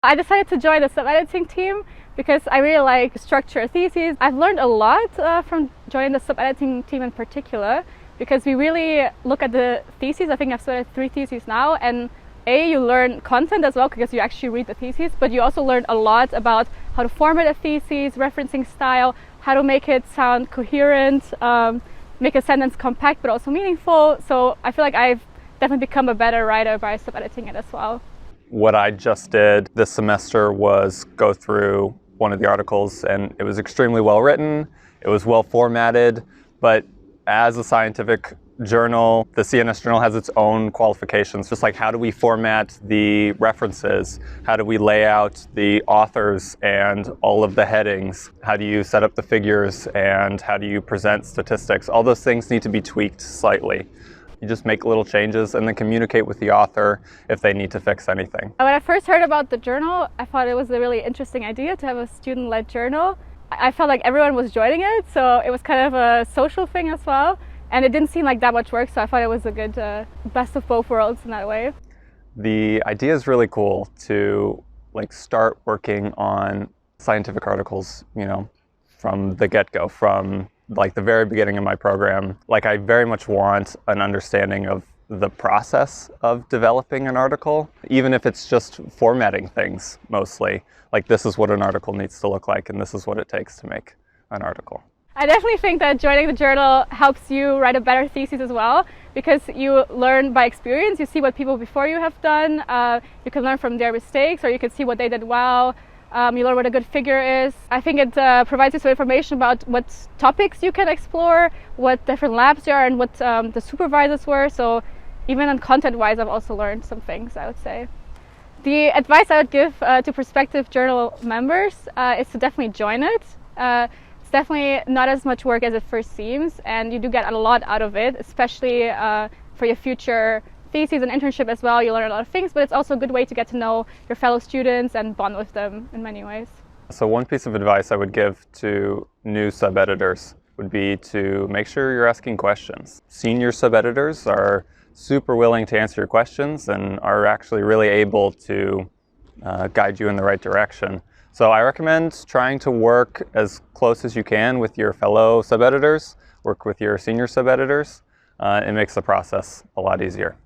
I decided to join the sub-editing team because I really like structured theses. I've learned a lot from joining the sub-editing team in particular, because we really look at the theses. I think I've studied 3 theses now, and you learn content as well because you actually read the theses, but you also learn a lot about how to format a thesis, referencing style, how to make it sound coherent, make a sentence compact but also meaningful. So I feel like I've definitely become a better writer by sub-editing it as well. What I just did this semester was go through one of the articles, and it was extremely well written, it was well formatted, but as a scientific journal, the CNS Journal has its own qualifications, just like how do we format the references, how do we lay out the authors and all of the headings, how do you set up the figures, and how do you present statistics. All those things need to be tweaked slightly. You just make little changes and then communicate with the author if they need to fix anything. When I first heard about the journal, I thought it was a really interesting idea to have a student-led journal. I felt like everyone was joining it, so it was kind of a social thing as well. And it didn't seem like that much work, so I thought it was a good best of both worlds in that way. The idea is really cool to start working on scientific articles, from the get-go, from the very beginning of my program. I very much want an understanding of the process of developing an article, even if it's just formatting things mostly. This is what an article needs to look like, and this is what it takes to make an article. I definitely think that joining the journal helps you write a better thesis as well, because you learn by experience. You see what people before you have done. You can learn from their mistakes, or you can see what they did well. You learn what a good figure is. I think it provides you some information about what topics you can explore, what different labs there are, and what the supervisors were. So even on content-wise, I've also learned some things, I would say. The advice I would give to prospective journal members is to definitely join it. It's definitely not as much work as it first seems, and you do get a lot out of it, especially for your future thesis and internship as well. You learn a lot of things, but it's also a good way to get to know your fellow students and bond with them in many ways. So one piece of advice I would give to new sub-editors would be to make sure you're asking questions. Senior sub-editors are super willing to answer your questions and are actually really able to guide you in the right direction. So I recommend trying to work as close as you can with your fellow sub-editors, work with your senior sub-editors. It makes the process a lot easier.